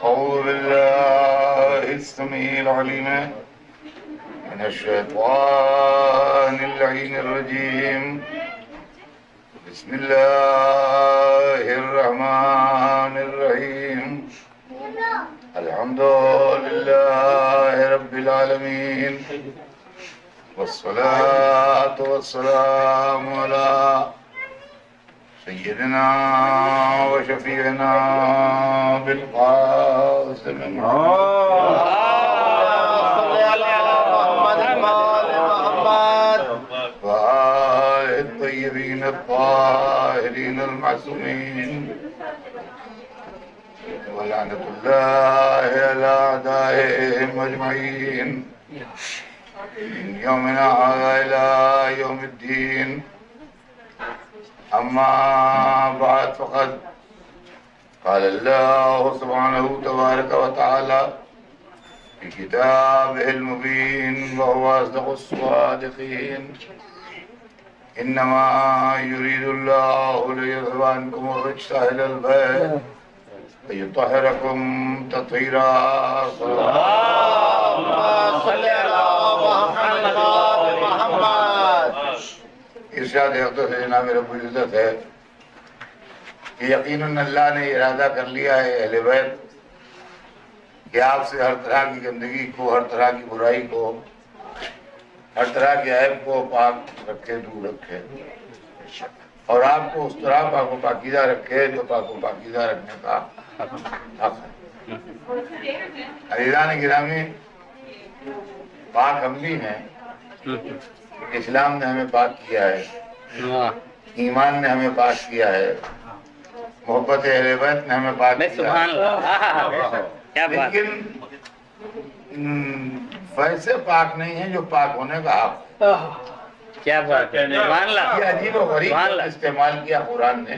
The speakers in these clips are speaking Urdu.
أعوذ بالله السميع العليم من الشيطان اللعين الرجيم. بسم الله الرحمن الرحيم. الحمد لله رب العالمين، والصلاة والسلام على سيدنا وشفيعنا بالقاسم وآل الطيبين الطاهرين المعصومين، ولعنة الله على أعدائهم أجمعين من يومنا هذا إلى يوم الدين. أما بعد، فقد قال الله سبحانه تبارك وتعالى في كتابه المبين وهو أصدق الصادقين: إنما يريد الله ليذهب عنكم الرجس أهل البيت ويطهركم تطهيرا. اللهم صل على محمد. ارشاد اقدس جناب رب العزت ہے کہ یقیناً اللہ نے ارادہ کر لیا ہے اہل بیت کہ آپ سے ہر طرح کی گندگی کو، ہر طرح کی برائی کو، ہر طرح کے عیب کو پاک رکھے، دور رکھے، اور آپ کو اس طرح پاک و پاکیزہ رکھے جو پاک و پاکیزہ رکھنے کا حق ہے۔ عزیزان گرامی، پاک ہم بھی ہیں۔ اسلام نے ہمیں پاک کیا ہے، ایمان نے ہمیں پاک کیا ہے، محبت اہل بیت نے ہمیں پاک کیا ہے، لیکن ویسے پاک نہیں ہیں جو پاک ہونے کا حق ہے۔ کیا بات ہے، یہ عجیب و غریب استعمال کیا قرآن نے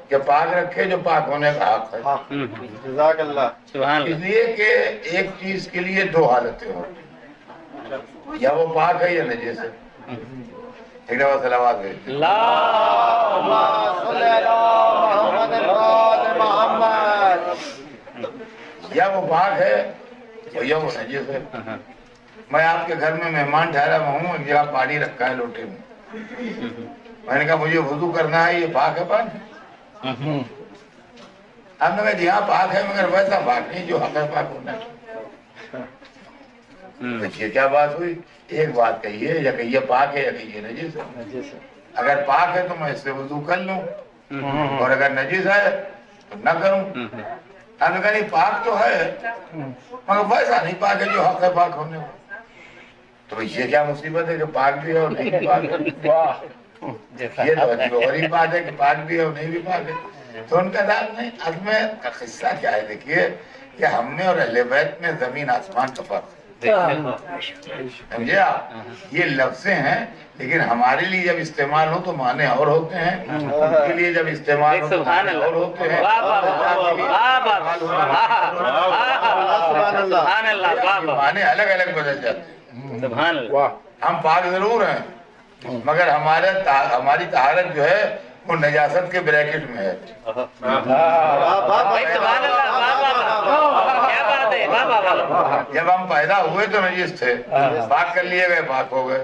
کہ پاک رکھے جو پاک ہونے کا حق ہے۔ جزاک اللہ۔ اس لیے کہ ایک چیز کے لیے دو حالتیں ہوتی ہیں، یا وہ پاک ہے یا نجس ہے۔ ایک دفعہ صلوات بھیج دیں۔ اللہم صل علی محمد۔ یا وہ پاک ہے یا وہ نجس ہے۔ میں آپ کے گھر میں مہمان ٹھہرا ہوا ہوں، ایک جگہ پانی رکھا ہے لوٹے میں، میں نے کہا مجھے وضو کرنا ہے، یہ پاک ہے پانی؟ آپ نے کہا جی ہاں پاک ہے، مگر ویسا پاک نہیں جو حق ہے پاک ہونا ہے۔ یہ کیا بات ہوئی؟ ایک بات کہیے، یا کہیے پاک ہے یا کہیے نجس ہے۔ اگر پاک ہے تو میں اس سے وضو کر لوں، اور اگر نجس ہے تو نہ کروں۔ آپ نے کہا نہیں پاک تو ہے مگر ویسا نہیں پاک ہے جو حق ہے پاک ہونے کو۔ تو یہ کیا مصیبت ہے کہ پاک بھی ہے اور نہیں بھی پاک ہے؟ یہ تو عجیب و غریب بات ہے کہ پاک بھی ہے اور نہیں بھی پاک ہے۔ تو ان کا داد نہیں، عزم کا قصہ کیا ہے؟ دیکھیے کہ ہم نے اور اہل بیت میں زمین آسمان کا فرق ہے، سمجھے آپ؟ یہ لفظیں ہیں لیکن ہمارے لیے جب استعمال ہو تو معنی اور ہوتے ہیں، ان کے لیے جب استعمال ہو تو معنی اور ہوتے ہیں۔ معنی الگ الگ بدل جاتے ہیں۔ ہم پاک ضرور ہیں مگر ہماری طہارت جو ہے وہ نجاست کے بریکٹ میں ہے۔ جب ہم پیدا ہوئے تو نجس تھے، پاک کر لیے گئے، پاک ہو گئے۔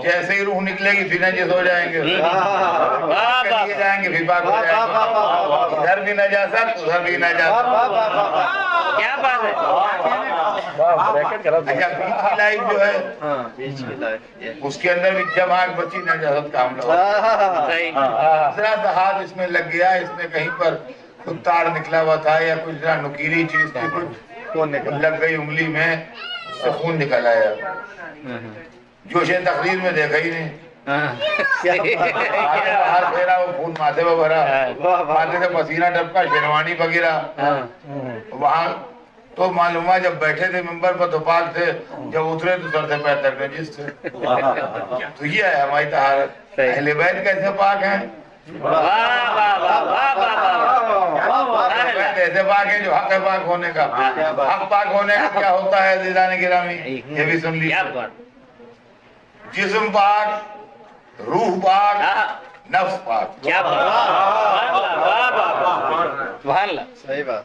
جیسے ہی روح نکلے گی پھر نجس ہو جائیں گے، پاک کر لیے جائیں گے پھر پاک ہو جائیں گے۔ ادھر بھی نجاست، ادھر بھی نجاست۔ کیا بات ہے۔ اچھا بیچ کی لائف جو ہے اس کے اندر بھی جب آگ بچی نجاست کا حملہ ہو، ذرا سا ہاتھ اس میں لگ گیا، اس میں کہیں پر کچھ تار نکلا ہوا تھا یا کچھ ذرا نکیلی چیز تھی، کچھ لگ گئی انگلی میں، اس سے خون نکل آیا۔ جوش تقریر میں دیکھا ہی نہیں، باہر پھیرا وہ خون ماتھے پہ بھرا، ماتھے سے پسینہ ٹپکا، شیروانی وغیرہ وہاں۔ تو معلوم ہوا جب بیٹھے تھے ممبر پر تو پاک تھے، جب اترے تو سر سے پیر تک نجس تھے۔ تو یہ ہے ہماری طہارت۔ اہل بیت کیسے پاک ہیں؟ ایسے پاک ہے جو حق ہے پاک ہونے کا۔ حق پاک ہونے کا کیا ہوتا ہے عزیزان گرامی؟ یہ بھی سن لیجیے۔ جسم پاک، روح پاک، نفس پاک۔ کیا بات، سبحان اللہ، صحیح بات۔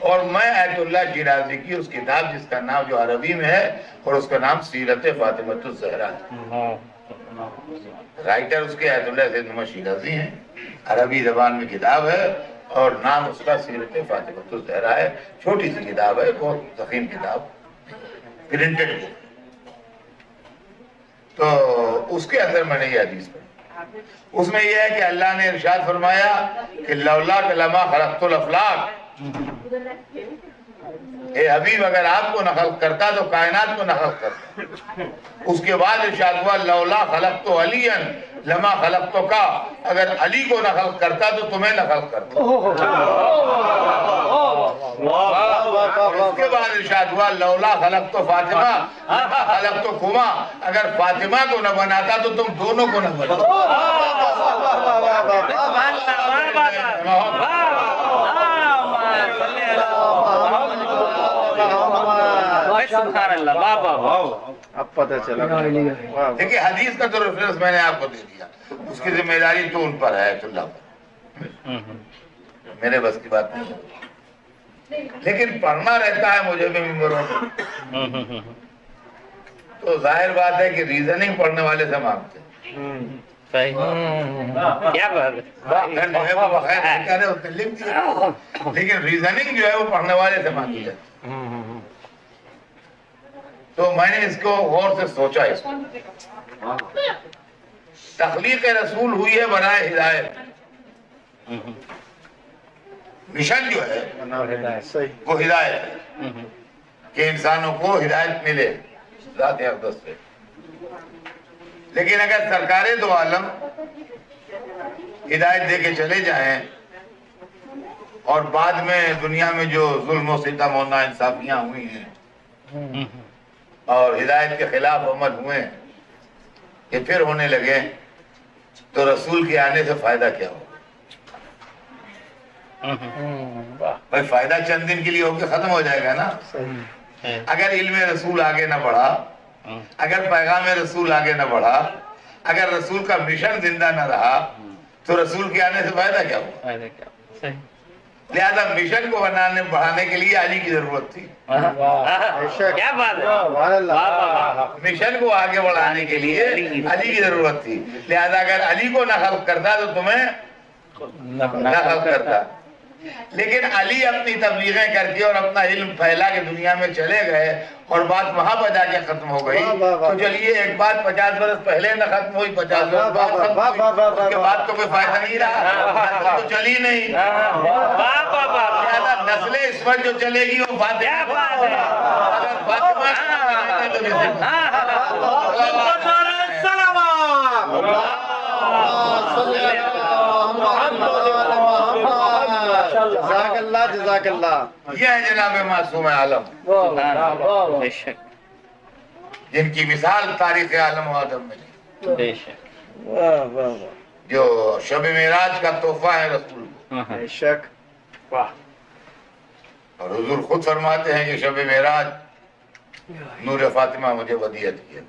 اور میں آیت اللہ شیرازی کی اس کتاب جس کا نام جو عربی میں ہے اور اس کا نام سیرت فاطمۃ الزہرا ہے، رائٹر اس کے آیت اللہ سید محمد شیرازی ہیں، عربی زبان میں کتاب ہے اور نام اس کا سیرت فاطمۃ الزہرا ہے، چھوٹی سی کتاب ہے، بہت ضخیم کتاب، پرنٹڈ بک۔ تو اس کے اندر میں نے یہ حدیث پڑھی، اس میں یہ ہے کہ اللہ نے ارشاد فرمایا کہ لولا لما خلقت الافلاق، اے حبیب اگر آپ کو نہ خلق کرتا تو کائنات کو نہ خلق کرتا۔ اس کے بعد ارشاد ہوا لولا خلقت علیا لما خلقتک، اگر علی کو نہ خلق کرتا تو تمہیں نہ خلق کرتا۔ اس کے بعد ارشاد ہوا لولا خلقت فاطمہ لما خلقتکما، اگر فاطمہ کو نہ بناتا تو تم دونوں کو نہ بناتا۔ سبحان اللہ، واہ واہ واہ۔ اب پتہ چلا۔ دیکھیں حدیث کا تو ریفرنس میں نے آپ کو دے دیا، اس کی ذمہ داری تو ان پر ہے، آیت اللہ پر، میرے بس کی بات نہیں، لیکن پڑھنا رہتا ہے مجھے بھی ممبروں میں، تو ظاہر بات ہے کہ ریزننگ پڑھنے والے سے مانگتے ہیں۔ صحیح، کیا بات ہے، لکھ دیا، لیکن ریزننگ جو ہے وہ پڑھنے والے سے مانگی جاتی ہے۔ تو میں نے اس کو غور سے سوچا، اس کو تخلیق رسول ہوئی ہے برائے ہدایت، مشن جو ہے وہ ہدایت ہے کہ انسانوں کو ہدایت ملے ذات اقدس سے۔ لیکن اگر سرکار دو عالم ہدایت دے کے چلے جائیں اور بعد میں دنیا میں جو ظلم و ستم و ناانصافیاں ہوئی ہیں اور ہدایت کے خلاف عمل ہوئے یہ پھر ہونے لگے، تو رسول کے آنے سے فائدہ کیا ہو؟ بھائی فائدہ چند دن کے لیے ہو کے ختم ہو جائے گا نا۔ اگر علم رسول آگے نہ بڑھا، اگر پیغام رسول آگے نہ بڑھا، اگر رسول کا مشن زندہ نہ رہا تو رسول کے آنے سے فائدہ کیا ہو؟ لہذا مشن کو بڑھانے کے لیے علی کی ضرورت تھی، کیا بات ہے، مشن کو آگے بڑھانے کے لیے علی کی ضرورت تھی۔ لہذا اگر علی کو نہ خلق کرتا تو تمہیں نہ خلق کرتا۔ لیکن علی اپنی تبلیغیں کر کے اور اپنا علم پھیلا کے دنیا میں چلے گئے اور بات وہاں پر جا کے ختم ہو گئی، تو چلیے ایک بات 50 برس پہلے نہ ختم ہوئی، 50 برس بعد ختم ہوئی، اس کے بعد تو کوئی فائدہ نہیں رہا، تو چلی نہیں۔ لہذا نسل عصمت جو چلے گی وہ فاطمہ، اگر فاطمہ جزاک اللہ جزاک اللہ۔ یہ ہے جناب معصوم عالم، بے شک جن کی مثال تاریخ عالم و آدم میں نہیں، بے شک واہ واہ واہ، جو شب معراج کا تحفہ ہے رسول کو۔ بے شک، اور حضور خود فرماتے ہیں کہ شب معراج نور فاطمہ مجھے ودیعت کیا،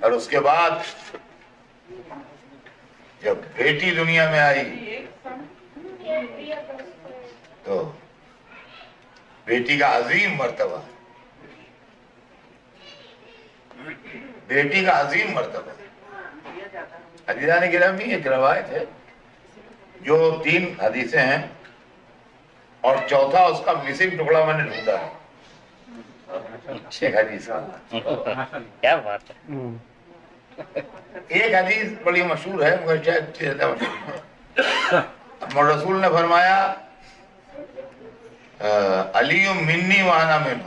اور اس کے بعد جب بیٹی دنیا میں آئی تو بیٹی کا عظیم مرتبہ، بیٹی کا عظیم مرتبہ، عزیزان گرامی ایک روایت ہے جو 3 حدیثیں ہیں اور چوتھا اس کا مسنگ ٹکڑا میں نے ڈھونڈا ہے، ایک حدیث کا۔ کیا بات ہے، ایک حدیث بڑی مشہور ہے مگر شاید زیادہ مشہور ہے، رسول نے فرمایا علی منی وانا منہ،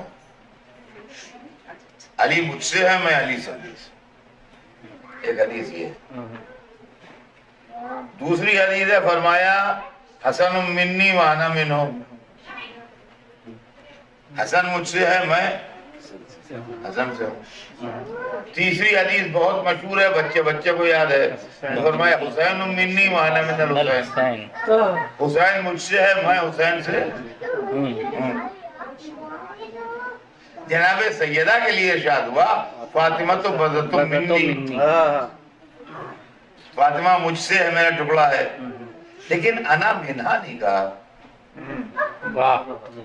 علی مجھ سے ہے میں علی سے ہوں۔ ایک حدیث یہ ہے۔ دوسری حدیث ہے فرمایا حسن منی وانا منہ، حسن مجھ سے ہے میں حسن سے ہوں۔ تیسری حدیث بہت مشہور ہے، بچے بچے کو یاد ہے، فرمایا حسین منی وانا من الحسین، حسین مجھ سے ہے میں حسین سے ہوں۔ جناب سیدہ کے لیے ارشاد ہوا فاطمہ تو بذت منی، فاطمہ مجھ سے ہے، میرا ٹکڑا ہے، لیکن انا منہا نہیں کہا،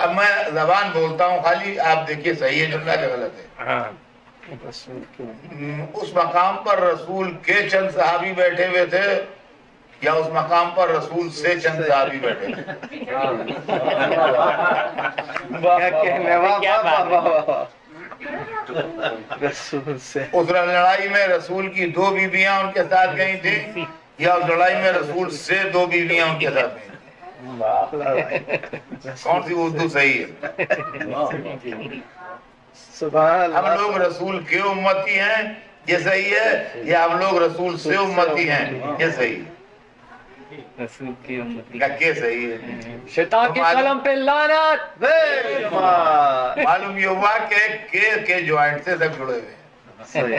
اب میں زبان بولتا ہوں خالی، آپ دیکھیے صحیح ہے جملہ کہ غلط ہے. رسول کی اس مقام پر رسول کے چند صحابی بیٹھے ہوئے تھے یا اس مقام پر رسول سے چند صحابی بیٹھے تھے؟ کیا کہنے، واہ واہ واہ واہ واہ. رسول سے اس لڑائی میں رسول کی 2 بیویاں ان کے ساتھ گئی تھی یا اس لڑائی میں رسول سے 2 بیویاں ان کے ساتھ گئی تھی؟ کون سی اردو صحیح ہے؟ سبحان ہم اللہ. لوگ رسول کے امتی ہیں یہ صحیح ہے یا ہم لوگ رسول سے امتی ہیں یہ صحیح ہے؟ رسول کی امتی. کہ صحیح ہے. شیطان کے قلم پہ لعنت. بے شمار. معلوم یہ ہوا کہ کے جوائنٹ سے سب جڑے ہوئے ہیں صحیح.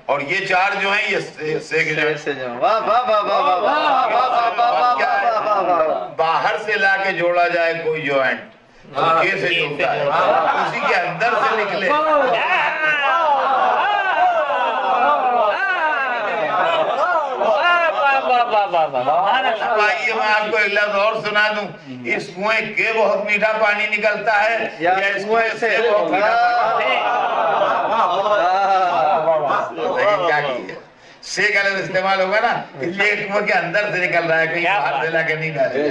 اور یہ 4 جو ہیں یہ سے کے جوائنٹ سے جو واہ واہ واہ واہ واہ واہ واہ واہ واہ واہ واہ. باہر سے لا کے جوڑا جائے کوئی جوائنٹ تو کے سے جڑتا ہے، اسی کے اندر سے نکلے. آئیے میں آپ کو ایک لفظ اور سنا دوں، اس کنویں کے بہت میٹھا پانی نکلتا ہے یا اس کنویں سے بہت میٹھا پانی؟ کیا کیجیے سے کا لفظ استعمال ہوگا نا، اس لیے کنویں کے اندر سے نکل رہا ہے، کہیں باہر سے لا کے نہیں ڈالے.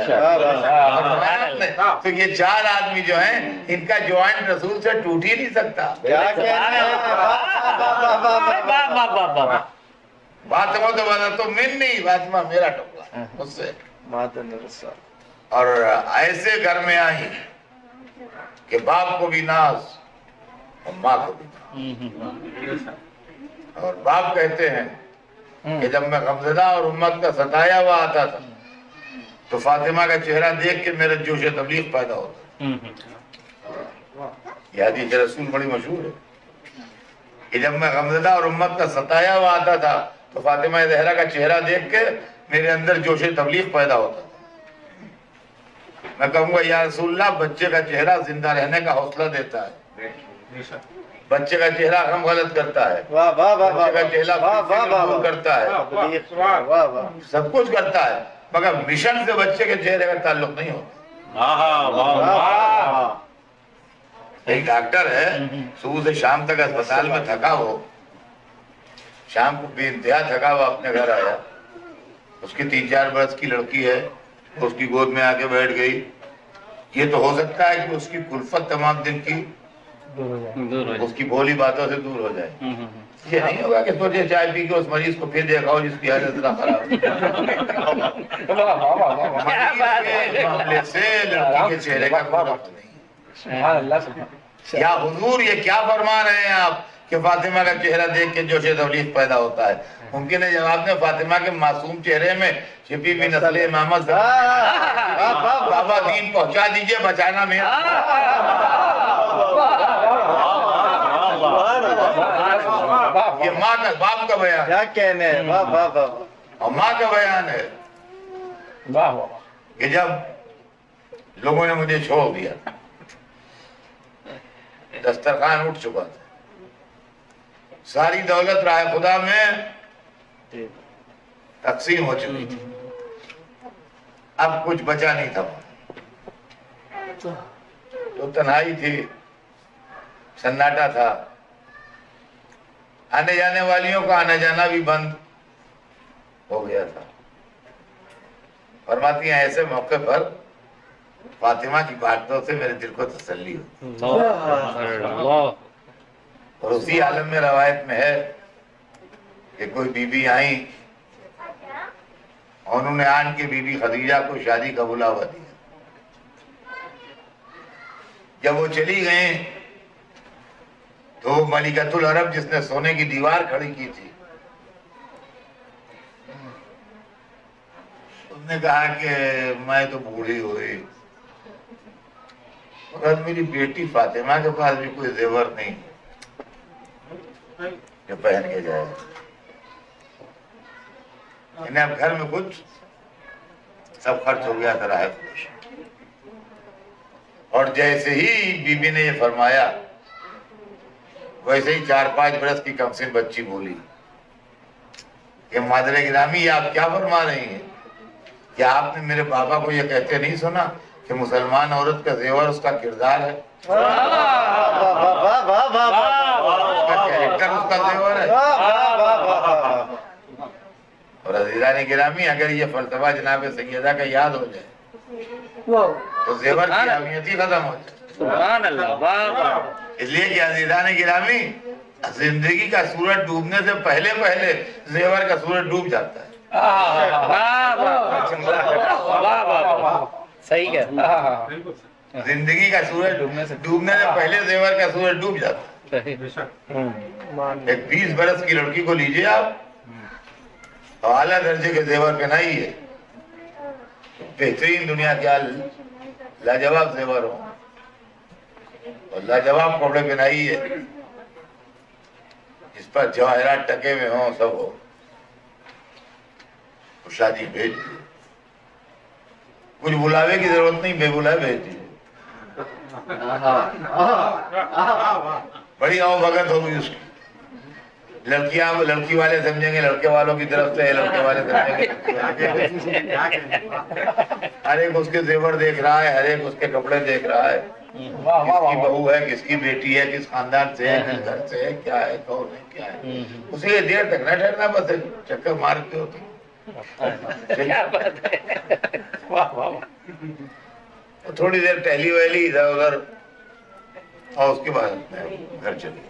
تو یہ 4 آدمی جو ہیں ان کا جوائنٹ رسول سے ٹوٹ ہی نہیں سکتا. کیا کہنے، فاطمہ تو بنا تو من نہیں، فاطمہ میرا ٹکڑا مجھ سے. مادن رسول. اور ایسے گھر میں آئی کہ باپ کو بھی ناز اور ماں کو بھی ناز. اور باپ کہتے ہیں کہ جب میں غمزدہ اور امت کا ستایا ہوا آتا تھا تو فاطمہ کا چہرہ دیکھ کے میرا جوش تبلیغ پیدا ہوتا. یہ حدیث رسول بڑی مشہور ہے کہ جب میں غمزدہ اور امت کا ستایا ہوا آتا تھا تو فاطمہ زہرا کا چہرہ دیکھ کے میرے اندر جوش تبلیغ پیدا ہوتا تھا. میں کہوں گا یا رسول اللہ، بچے کا چہرہ زندہ رہنے کا حوصلہ دیتا ہے، بچے کا چہرہ غم غلط کرتا ہے، واہ واہ واہ بچے کا چہرہ واہ واہ واہ دور کرتا ہے، واہ واہ. سب کچھ کرتا ہے، مگر مشن سے بچے کے چہرے کا تعلق نہیں ہوتا. ایک ڈاکٹر ہے صبح سے شام تک اسپتال میں تھکا ہو، شام کو بے انتہا تھکا ہوا اپنے گھر آیا، اس کی 3-4 برس کی لڑکی ہے، اس کی گود میں آ کے بیٹھ گئی. یہ تو ہو سکتا ہے کہ اس کی کلفت تمام دن کی اس کی بھولی باتوں سے دور ہو جائے. یہ نہیں ہوگا کہ سوچے چائے پی کے اس مریض کو پھر دیکھاؤ جس کی حالت اتنا خراب ہے. معاملے سے لڑکی کے چہرے کا کوئی ربط نہیں. یا حضور یہ کیا فرما رہے ہیں آپ کہ فاطمہ کا چہرہ دیکھ کے جوش تبلیغ پیدا ہوتا ہے؟ ممکن ہے جواب نے فاطمہ کے معصوم چہرے میں چھپی بھی نسل امامت بابا دین پہنچا دیجئے، بچانا میں. یہ ماں کا باپ کا بیان ہے، کیا کہنے، واہ واہ واہ. اور ماں کا بیان ہے کہ جب لوگوں نے مجھے چھوڑ دیا، دسترخوان اٹھ چکا تھا، ساری دولت راہ خدا میں تقسیم ہو چکی تھی، اب کچھ بچا نہیں تھا. تو تنہائی تھی، سناٹا تھا، آنے جانے والیوں کا آنا جانا بھی بند ہو گیا تھا. فرماتی ہیں ایسے موقع پر فاطمہ کی باتوں سے میرے دل کو تسلی ہوتی. اور اسی عالم میں روایت میں ہے کہ کوئی بی بی آئیں اور انہوں نے آن کے بی بی خدیجہ کو شادی کا بلاوا دیا. جب وہ چلی گئیں تو ملکۃ العرب جس نے سونے کی دیوار کھڑی کی تھی، اس نے کہا کہ میں تو بوڑھی ہوئی اور میری بیٹی فاطمہ کے پاس بھی کوئی زیور نہیں جو پہن کے جائے، انہیں اب گھر میں کچھ سب خرچ ہو گیا تھا راہ خدا. اور جیسے ہی بی بی نے یہ فرمایا ویسے ہی 4-5 برس کی کمسن بچی بولی کہ مادر گرامی یہ آپ کیا فرما رہی ہیں؟ کیا آپ نے میرے بابا کو یہ کہتے نہیں سنا کہ مسلمان عورت کا زیور اس کا کردار ہے، اس کا کیریکٹر اس کا زیور ہے۔ اور عزیزان گرامی اگر یہ فلسفہ جناب سیدہ کا یاد ہو جائے تو زیور کی اہمیت ہی ختم ہو جائے۔ سبحان اللہ، واہ واہ، اس لیے کہ عزیزان گرامی زندگی کا سورج ڈوبنے سے پہلے زیور کا سورج ڈوب جاتا ہے۔ واہ واہ واہ واہ، صحیح ہے، زندگی کا سورج ڈوبنے سے پہلے زیور کا سورج ڈوب جاتا ہے۔ ایک 20 برس کی لڑکی کو لیجئے آپ، اعلیٰ درجے کے زیور پہنائیے، بہترین دنیا کے لاجواب زیور ہوں اور لاجواب کپڑے پہنائیے جس پر جواہرات ٹکے ہوئے ہوں، سب ہو، شادی بھیج دیجیے، کچھ بلاوے کی ضرورت نہیں، بے بلائے بھیج دیجیے، بڑی آؤ بھگت ہوگی اس کی۔ لڑکی والے سمجھیں گے لڑکے والوں کی طرف سے، لڑکے والے سمجھیں گے ہر ایک اس کے زیور دیکھ رہا ہے، ہر ایک اس کے کپڑے دیکھ رہا ہے، کس کی بہو ہے، کس کی بیٹی ہے، کس خاندان سے ہے، کس گھر سے ہے، کیا ہے، کون ہے، کیا ہے، اسی لیے دیر تک نہ ٹھہرنا، بس چکر مارتے ہو تھوڑی دیر ٹہلی ویلی ادھر ادھر اور اس کے بعد گھر چلی۔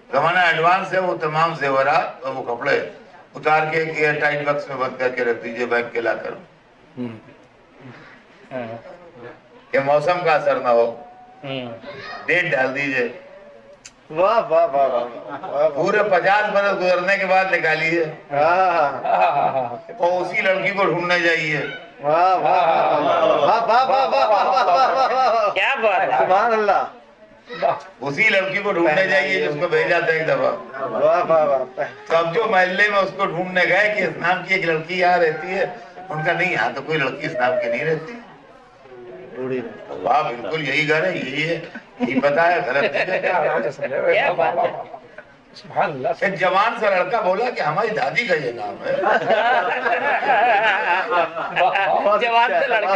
زمانہ ایڈوانس ہے، وہ تمام زیورات اور وہ کپڑے اتار کے ایک ایئر ٹائٹ باکس میں بند کر کے رکھ دیجئے بینک کے لا کر، کہ موسم کا اثر نہ ہو، ڈیٹ ڈال دیجئے، پورے 50 برس گزرنے کے بعد نکالیے اور اسی لڑکی کو ڈھونڈنے جائیے۔ کیا بات ہے، سبحان اللہ، اسی لڑکی کو ڈھونڈنے جائیے جس کو بھیجا تھا ایک دفعہ۔ تو اب جو محلے میں اس کو ڈھونڈنے گئے کہ اس نام کی ایک لڑکی یہاں رہتی ہے، ان کا نہیں، یہاں تو کوئی لڑکی اس نام کی نہیں رہتی۔ واہ، بالکل یہی گھر ہے، یہی ہے، یہی پتا ہے، غلط نہیں ہے۔ کیا بات ہے، ایک جوان سا لڑکا بولا کہ ہماری دادی کا یہ نام ہے۔ جوان سے لڑکا،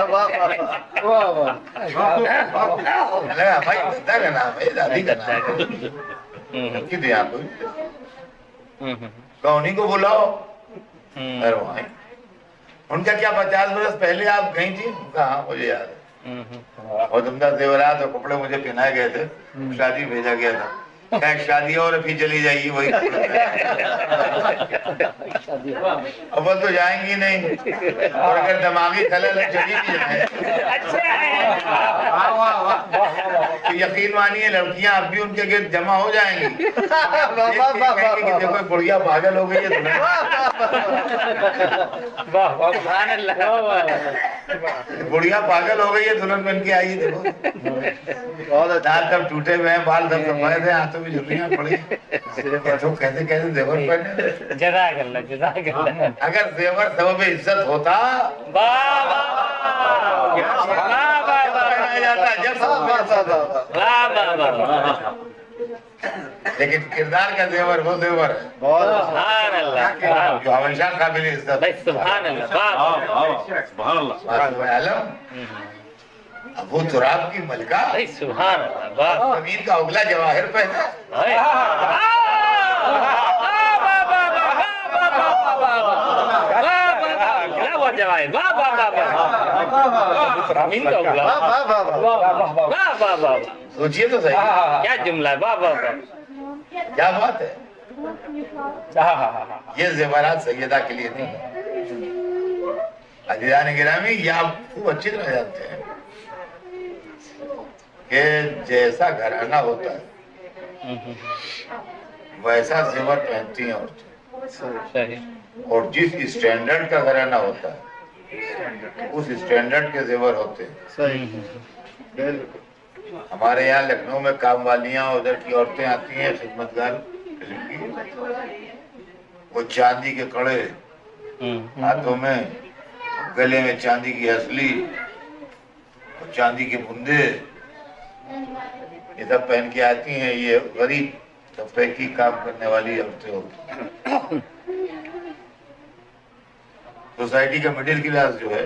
ہماری دادا کا نام ہے، دادی کا نام ہے، لڑکی تو یہاں کوئی انہیں کو بلاؤ، ان کا کیا 50 برس پہلے آپ گئی تھی؟ ہاں مجھے یاد ہے، اور عمدہ زیورات اور کپڑے مجھے پہنائے گئے تھے، شادی بھیجا گیا تھا، شادی اور ابھی چلی جائیے وہی، اب تو جائیں گی نہیں، اور اگر دماغی خلل ہے چلی بھی جائیں، تو یقین مانیے لڑکیاں اب بھی ان کے گرد جمع ہو جائیں گی، دیکھو بڑھیا پاگل ہو گئی ہے، بڑھیا پاگل ہو گئی ہے، دلہن بن کے آئی، دیکھو دانت سب ٹوٹے ہوئے ہیں، بال سب سفید ہیں، ہاتھوں میں جھریاں پڑی، تو کیسے کیسے زیور پہنے۔ جزاک اللہ، جزاک اللہ۔ اگر زیور سبب عزت ہوتا پہنایا جاتا، جب سبب عزت ہوتا، لیکن کردار کا زیور وہ زیور ہے سبحان اللہ، جو ہمیشہ قابل عزت ہے۔ سبحان اللہ، سبحان اللہ، عالم ابو تراب کی ملکہ سبحان اللہ، زمین کا اگلا جواہر پہنا، سوچئے تو صحیح، کیا جملہ ہے، واہ واہ واہ، کیا بات ہے۔ یہ زیورات سیدہ کے لیے نہیں، عزیزان گرامی یہ آپ خوب اچھی طرح جانتے ہیں کہ جیسا گھرانہ ہوتا ہے ویسا زیور پہنتی ہیں عورتیں، اور جس اسٹینڈرڈ کا گھرانہ ہوتا ہے اس اسٹینڈرڈ کے زیور ہوتے ہیں۔ ہمارے یہاں لکھنؤ میں کام والیاں ادھر کی عورتیں آتی ہیں، خدمتگار، وہ چاندی کے کڑے ہاتھوں میں، گلے میں چاندی کی ہسلی اور چاندی کے بندے، یہ سب پہن کے آتی ہیں، یہ غریب طبقے کی کام کرنے والی عورتیں ہوتی ہیں۔ سوسائٹی کا مڈل کلاس جو ہے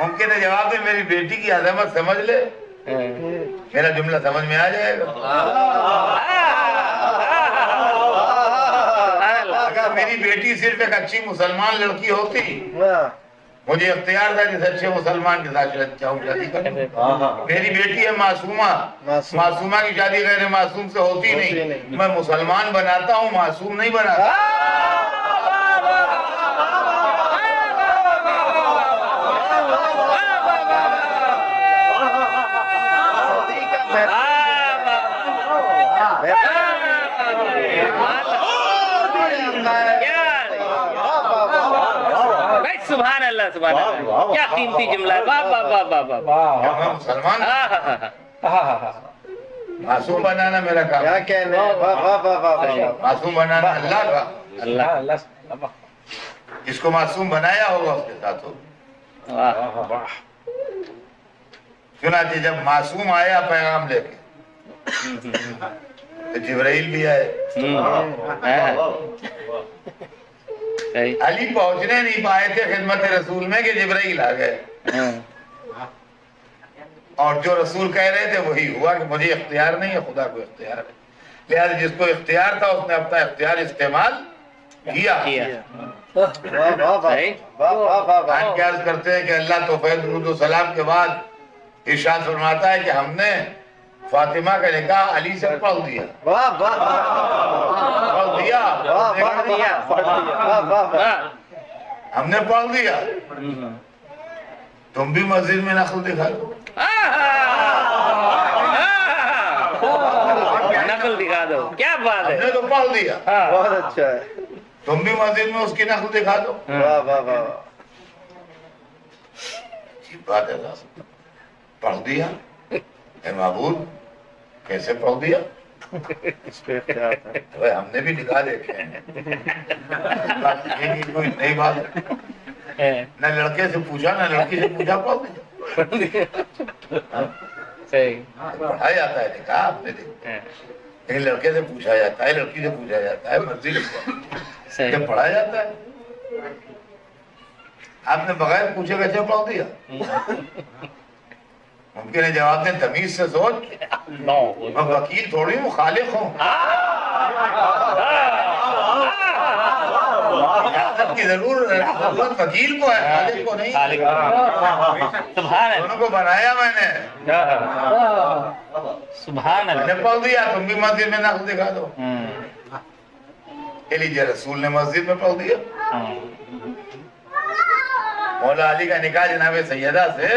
ممکن ہے جواب میں میری بیٹی کی عظمت سمجھ لے، میرا جملہ سمجھ میں آ جائے گا۔ اگر میری بیٹی صرف ایک اچھی مسلمان لڑکی ہوتی، مجھے اختیار تھا جس اچھے مسلمان کے ساتھ شادی کروں۔ میری بیٹی ہے معصومہ، معصومہ کی شادی غیر معصوم سے ہوتی نہیں، میں مسلمان بناتا ہوں، معصوم نہیں بناتا۔ سبحان اللہ سبحان اللہ، کیا قیمتی جملہ ہے، واہ واہ واہ واہ واہ۔ میں مسلمان معصوم بنانا میرا کام، کیا کہنے، واہ واہ واہ واہ، معصوم بنانا اللہ کا، اللہ جس کو معصوم بنایا ہوگا اس کے ساتھ ہوگا۔ چنانچہ جب معصوم آیا پیغام لے کے تو جبرائیل بھی آئے۔ علی پہنچنے نہیں پائے تھے خدمت رسول میں کہ جبرائیل آ گئے، اور جو رسول کہہ رہے تھے وہی ہوا کہ مجھے اختیار نہیں ہے، خدا کو اختیار ہے، لہذا جس کو اختیار تھا اس نے اپنا اختیار استعمال کیا۔ آن کیا عرض کرتے ہیں کہ اللہ توفیق درود و سلام کے بعد ارشاد فرماتا ہے کہ ہم نے فاطمہ کا نکاح علی سے پڑھ دیا، ہم نے پڑھ دیا، تم بھی مسجد میں نقل دکھا دو، نقل دکھا دو، کیا بات ہے، ہم نے تو پڑھ دیا، بہت اچھا ہے، تم بھی مسجد میں اس کی نقل دکھا دو۔ واہ واہ واہ، عجیب بات ہے، پڑھ دیا، اے معبود کیسے پڑھ دیا؟ اس پہ اختیار ہے، ہم نے بھی نکاح دیکھے ہیں، یہ کوئی نئی بات ہے، نہ لڑکے سے پوچھا نہ لڑکی سے پوچھا، پڑھ دیا، پڑھا جاتا ہے نکاح، آپ نے دیکھا، لیکن لڑکے سے پوچھا جاتا ہے، لڑکی سے پوچھا جاتا ہے، مسجد سے پڑھا جاتا ہے، آپ نے بغیر پوچھے کیسے پڑھ دیا؟ ممکن ہے جواب دیں تمیز سے سوچ، میں وکیل تھوڑی ہوں، خالق ہوں، اجازت کی ضرورت وکیل کو ہے، خالق کو نہیں، دونوں کو بنایا میں نے، سبحان میں نے اللہ، پڑھ دیا، تم بھی مسجد میں نقل دکھا دو۔ کہ لیجیے رسول نے مسجد میں پڑھ دیا، مولا علی کا نکاح جناب سیدہ سے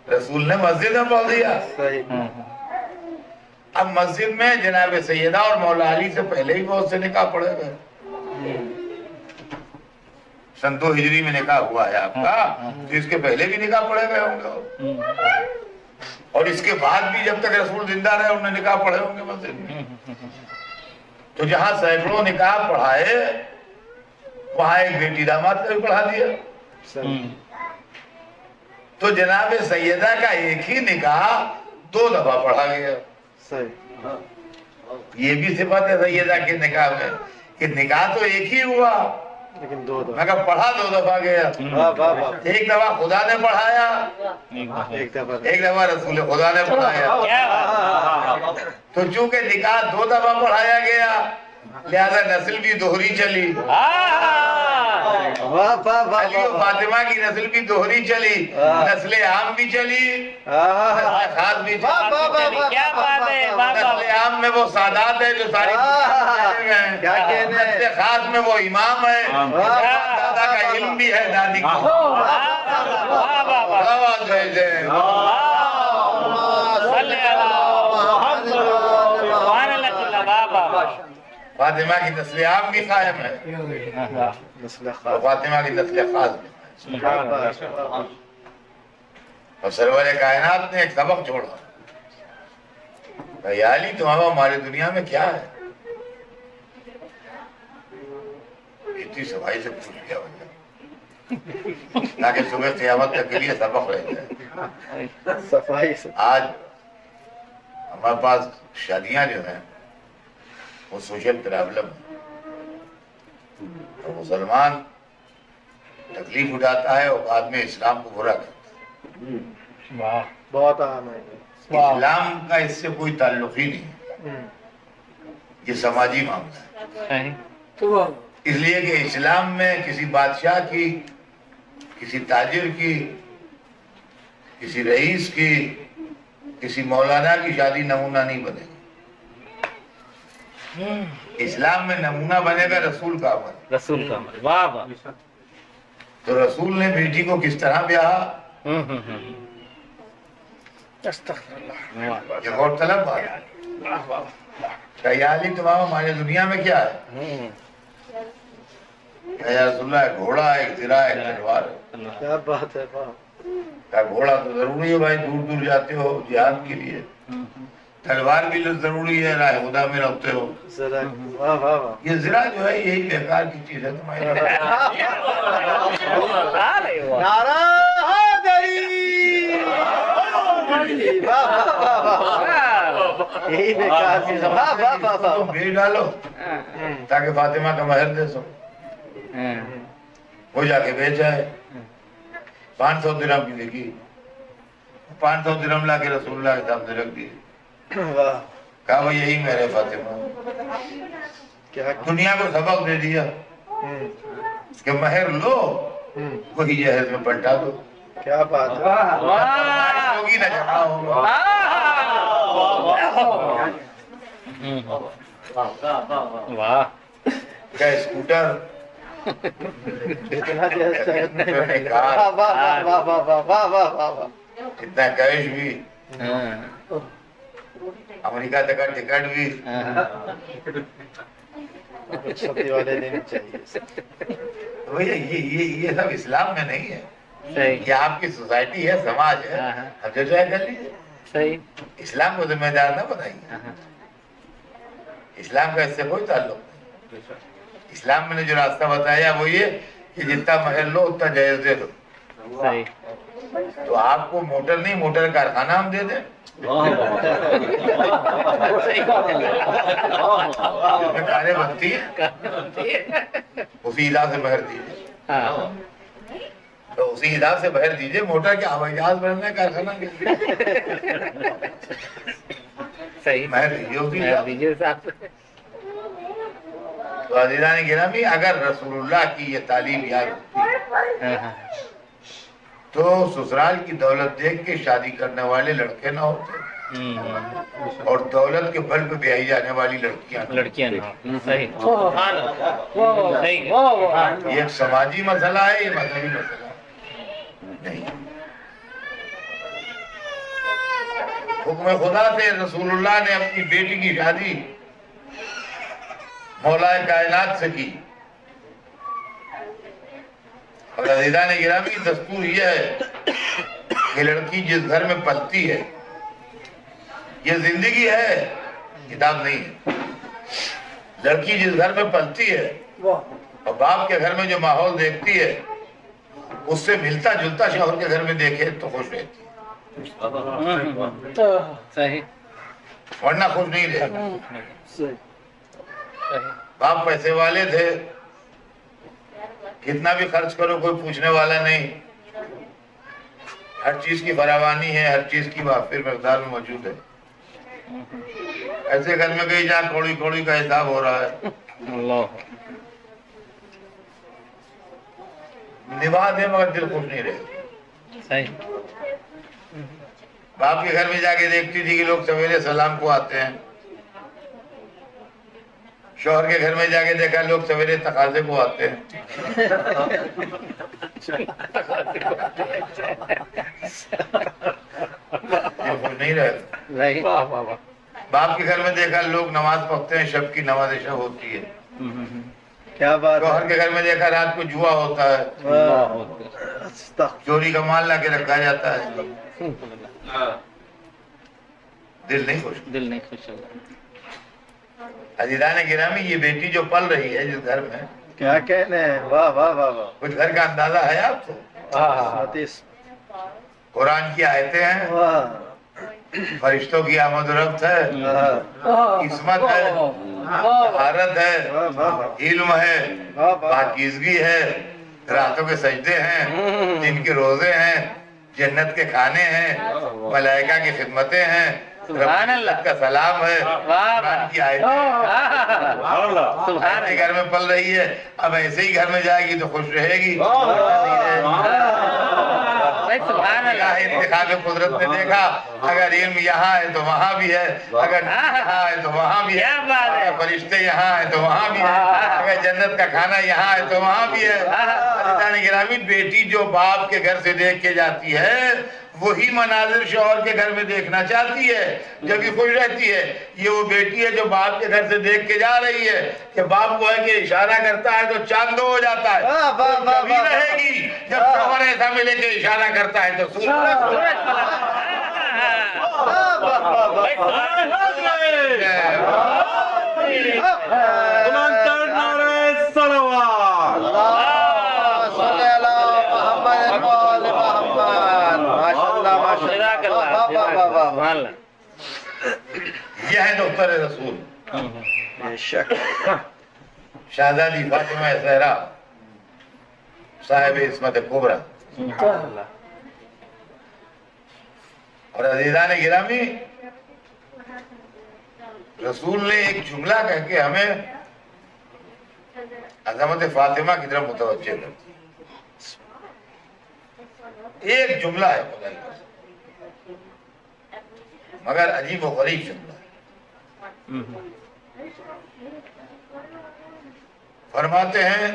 رسول نے مسجد میں پڑھ دیا۔ اب مسجد میں جناب سیدہ اور مولا علی سے پہلے ہی بہت سے نکاح پڑے گئے، سن 2 ہجری میں نکاح ہوا ہے آپ کا، تو اس کے پہلے بھی نکاح پڑے گئے ہوں گے، اور اس کے بعد بھی جب تک رسول زندہ رہے انہوں نے نکاح پڑھے ہوں گے مسجد میں۔ تو جہاں سینکڑوں نکاح پڑھائے وہاں ایک بیٹی داماد کا بھی پڑھا دیا، تو جناب سیدہ کا ایک ہی نکاح 2 دفعہ پڑھا گیا۔ یہ بھی صفت ہے سیدہ کے نکاح میں کہ نکاح تو ایک ہی ہوا لیکن 2 دفعہ، مگر پڑھا 2 دفعہ گیا، ایک دفعہ خدا نے پڑھایا، ایک دفعہ ایک دفعہ رسول خدا نے پڑھایا۔ تو چونکہ نکاح 2 دفعہ پڑھایا گیا لہذا نسل بھی دوہری چلی، علی و فاطمہ کی نسل بھی دوہری چلی، نسل عام بھی چلی، نسل خاص بھی چلی۔ کیا بات ہے، نسل عام میں وہ سادات ہے جو ساری نسل خاص میں وہ امام ہے، دادا کا علم بھی ہے، دادی کا آواز ہے۔ فاطمہ کی نسل عام بھی قائم ہے اور فاطمہ کی نسل خاص بھی ہے، اور سرور کائنات نے ایک سبق چھوڑا، بھائی علی تمہارا ہماری دنیا میں کیا ہے؟ اتنی صفائی سے پوچھ لیا تاکہ صبح قیامت تک کے لیے سبق رہ جائے۔ صفائی سے آج ہمارے پاس شادیاں جو ہیں وہ سوشل پرابلم ہے، اور مسلمان تکلیف اٹھاتا ہے اور بعد میں اسلام کو برا کرتا ہے. واہ بہت اہم ہے. اسلام کا اس سے کوئی تعلق ہی نہیں، یہ سماجی معاملہ ہے. اس لیے کہ اسلام میں کسی بادشاہ کی، کسی تاجر کی، کسی رئیس کی، کسی مولانا کی شادی نمونہ نہیں بنے گی. اسلام میں نمونہ بنے گا رسول کا عمل. رسول کا عمل. واہ واہ. تو رسول نے بیٹی کو کس طرح بیاہا، یہ غور طلب بات ہے. خیالی تمام ہمارے دنیا میں کیا ہے؟ یا رسول اللہ گھوڑا، ایک زرہ، ایک تلوار ہے. کیا بات ہے. کہا گھوڑا تو ضروری ہے بھائی، دور دور جاتے ہو جہاد کے لیے. تلوار بھی ضروری ہے، راہ خدا میں رہتے ہو. واہ واہ واہ. یہ زرہ جو ہے یہی بیکار کی چیز ہے تمہاری. نعرہ حیدری. واہ واہ واہ واہ. یہی بیکار چیز ہے. واہ واہ واہ واہ. تم بھیج ڈالو تاکہ فاطمہ کا مہر دے سو. وہ جا کے بیچا ہے 500 درہم کی دیکھی. 500 درہم لا کے رسول اللہ کے سامنے رکھ دیے. کہا وہ یہی میرے فاطمہ. دنیا کو سبق دے دیا کہ مہر لو وہی جہیز میں پلٹا دو. کیا بات ہے. ہوگی نہ جہاں ہوگا. واہ. کیا اسکوٹر، اتنا جہاز شاید نہیں بنے گا. کار، واہ واہ واہ واہ واہ واہ واہ واہ. اتنا کیش بھی، امریکہ تک کا ٹکٹ بھی. چھٹی والے دن چاہیے. یہ سب اسلام میں نہیں ہے. صحیح. یہ آپ کی سوسائٹی ہے، سماج ہے، اب جو چاہے کر لیجیے. صحیح. اسلام کو ذمہ دار نہ بنائیے. اسلام کا اس سے کوئی تعلق نہیں. اسلام میں نے جو راستہ بتایا وہ یہ کہ جتنا مہر لو اتنا جہیز دے دو. صحیح. تو آپ کو موٹر نہیں، موٹر کارخانہ ہم دے دیں، جس میں کاریں بنتی ہیں، اسی ادا سے مہر دیجیے. تو اسی ادا سے مہر دیجیے. موٹر کے ہوائی جہاز بننا ہے، کارخانہ صحیح. مہر دیجیے. تو عزیزان گرامی، اگر رسول اللہ کی یہ تعلیم یاد ہوتی تو سسرال کی دولت دیکھ کے شادی کرنے والے لڑکے نہ ہوتے اور دولت کے بل پہ بیائی جانے والی لڑکیاں نہ. صحیح. صحیح. یہ ایک سماجی مسئلہ ہے، یہ مذہبی مسئلہ نہیں. حکم خدا سے رسول اللہ نے اپنی بیٹی کی شادی مولا کائنات سے کی. اور عزیزان گرامی، دستور یہ ہے کہ لڑکی جس گھر میں پلتی ہے، یہ زندگی ہے، کتاب نہیں ہے. لڑکی جس گھر میں پلتی ہے اور باپ کے گھر میں جو ماحول دیکھتی ہے اس سے ملتا جلتا شوہر کے گھر میں دیکھے تو خوش رہتی ہے، صحیح. ورنہ خوش نہیں رہتی. باپ پیسے والے تھے، کتنا بھی خرچ کرو کوئی پوچھنے والا نہیں، ہر چیز کی فراوانی ہے، ہر چیز کی وافر مقدار میں موجود ہے. ایسے گھر میں گئی جہاں کوڑی کوڑی کا حساب ہو رہا ہے، اللہ. نبھا دے مگر دل خوش نہیں رہے. صحیح. باپ کے گھر میں جا کے دیکھتی تھی کہ لوگ سویرے سلام کو آتے ہیں. شوہر کے گھر میں جا کے دیکھا لوگ سویرے تقاضے کو آتے ہیں. نہیں رہے. باپ کے گھر میں دیکھا لوگ نماز پڑھتے ہیں، شب کی نماز شب ہوتی ہے. کیا بات. شوہر کے گھر میں دیکھا رات کو جوا ہوتا ہے، چوری کا مال لا کے رکھا جاتا ہے. دل نہیں خوش. دل نہیں خوش ہوگا. عزیزان گرامی، یہ بیٹی جو پل رہی ہے جس گھر میں، کیا کہنے ہیں. واہ واہ واہ واہ. کچھ گھر کا اندازہ ہے آپ کو؟ قرآن کی آیتیں ہیں، فرشتوں کی آمد و رفت ہے، عصمت ہے، طہارت ہے، علم ہے، پاکیزگی ہے، راتوں کے سجدے ہیں, دن کے روزے ہیں, جنت کے کھانے ہیں, ملائکہ کی خدمتیں ہیں, سبحان اللہ کا سلام ہے, واہ قرآن کی آیتیں سبحان گھر میں پل رہی ہے. اب ایسے ہی گھر میں جائے گی تو خوش رہے گی. سبحان اللہ انتخاب قدرت نے دیکھا, اگر علم یہاں ہے تو وہاں بھی ہے, اگر یہاں ہے تو وہاں بھی ہے, اگر فرشتے یہاں ہے تو وہاں بھی ہے, اگر جنت کا کھانا یہاں ہے تو وہاں بھی ہے. عزیزان گرامی, بیٹی جو باپ کے گھر سے دیکھ کے جاتی ہے وہی مناظر شوہر کے گھر میں دیکھنا چاہتی ہے, جبھی خوش رہتی ہے. یہ وہ بیٹی ہے جو باپ کے گھر سے دیکھ کے جا رہی ہے کہ باپ کو ہے کہ اشارہ کرتا ہے تو چاند دو ہو جاتا ہے. کبھی رہے گی جب شوہر ایسا ملے کہ اشارہ کرتا ہے تو سورج یہ ہے دختر رسول شہزادی فاطمہ زہرا صاحب عصمت کبریٰ. اور عزیزان گرامی, رسول نے ایک جملہ کہہ کے ہمیں عظمت فاطمہ کی طرف متوجہ کر دیا. ایک جملہ ہے خدا کی قسم, مگر عجیب و غریب جملہ ہے. فرماتے ہیں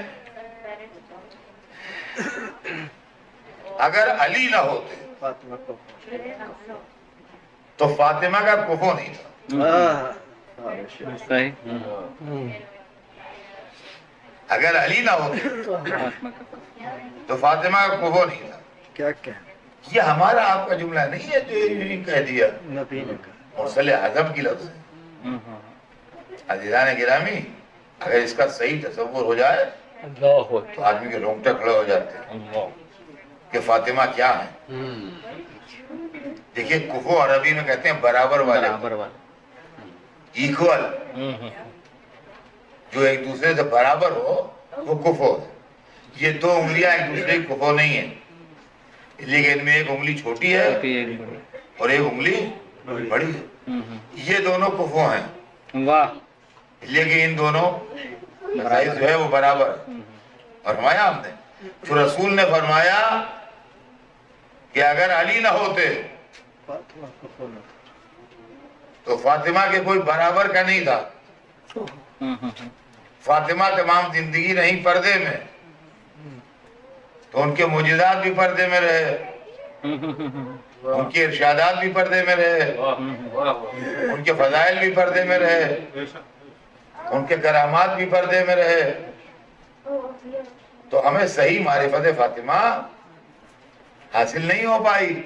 اگر علی نہ ہوتے تو فاطمہ کا کفو نہیں تھا. اگر علی نہ ہوتے تو فاطمہ کا کفو نہیں تھا. کیا یہ ہمارا آپ کا جملہ نہیں ہے جو یہ کہہ دیا, مرسل اعظم کی لفظ ہے. عزیزان گرامی, اگر اس کا صحیح تصور ہو جائے تو آدمی کے رونگٹے کھڑے ہو جاتے ہیں کہ فاطمہ کیا ہے. دیکھیے, کفو عربی میں کہتے ہیں برابر والے, ایکول, جو ایک دوسرے سے برابر ہو وہ کفو ہے. یہ دو انگلیاں ایک دوسرے کی کفو نہیں ہیں, لیکن ان میں ایک انگلی چھوٹی ہے اور ایک انگلی بڑی ہے. یہ دونوں کفو ہیں, لیکن ان دونوں سائز جو ہے وہ برابر ہے. فرمایا ہم نے, تو رسول نے فرمایا کہ اگر علی نہ ہوتے تو فاطمہ کے کوئی برابر کا نہیں تھا. فاطمہ تمام زندگی رہی پردے میں تو ان کے معجزات بھی پردے میں رہے, ان کے ارشادات بھی پردے میں رہے, ان کے فضائل بھی پردے میں رہے, ان کے کرامات بھی پردے میں رہے. تو ہمیں صحیح معرفت فاطمہ حاصل نہیں ہو پائی.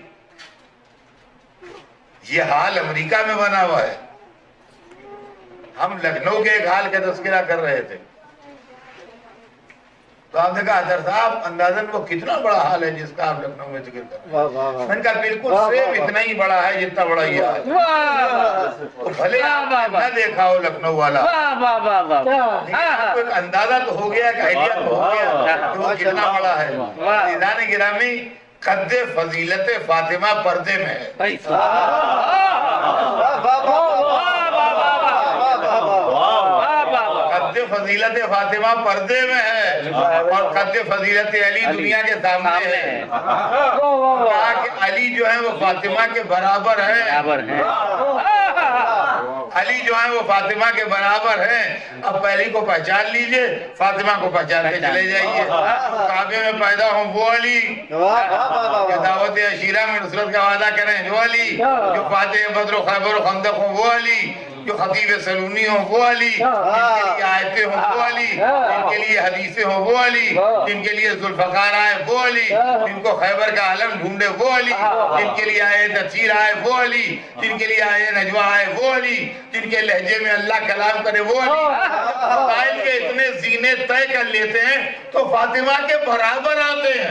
یہ حال امریکہ میں بنا ہوا ہے. ہم لکھنؤ کے ایک حال کا تذکرہ کر رہے تھے تو آپ نے کہا حضرت صاحب اندازاً وہ کتنا بڑا حال ہے جس کا آپ لکھنؤ میں ذکر کر رہے ہیں. میں نے کہا بالکل سیم اتنا ہی بڑا ہے جتنا بڑا یہ حال ہے. بھلے نہ دیکھا ہو لکھنؤ والا, ایک اندازہ تو ہو گیا, ایک آئیڈیا تو ہو گیا کہ وہ کتنا بڑا ہے. عزیزان گرامی, قد فضیلت فاطمہ پردے میں ہے. قد فضیلت فاطمہ پردے میں ہے اور قد فضیلت علی دنیا کے سامنے ہے. کہا کہ علی جو ہے وہ فاطمہ کے برابر ہے. علی جو ہے وہ فاطمہ کے برابر ہیں. اب پہلی کو پہچان لیجئے, فاطمہ کو پہچان کے چلے جائیے. کعبے میں پیدا ہوں وہ علی, کہ دعوت عشیرہ میں نصرت کا وعدہ کریں جو علی, جو فاتح بدر و خیبر و خندق ہوں وہ علی, جو خطیب سلونی ہوں وہ علی, جن کے لیے آیتیں ہوں وہ علی, جن کے لیے حدیثیں ہوں وہ علی, جن کے لیے ذوالفقار آئے وہ علی, جن کو خیبر کا عالم ڈھونڈے وہ علی, جن کے لیے آئے تفسیر آئے وہ علی, جن کے لیے آئے نجوہ آئے وہ علی, جن کے لہجے میں اللہ کلام کرے وہ علی. قائل کے اتنے زینے طے کر لیتے ہیں تو فاطمہ کے برابر آتے ہیں.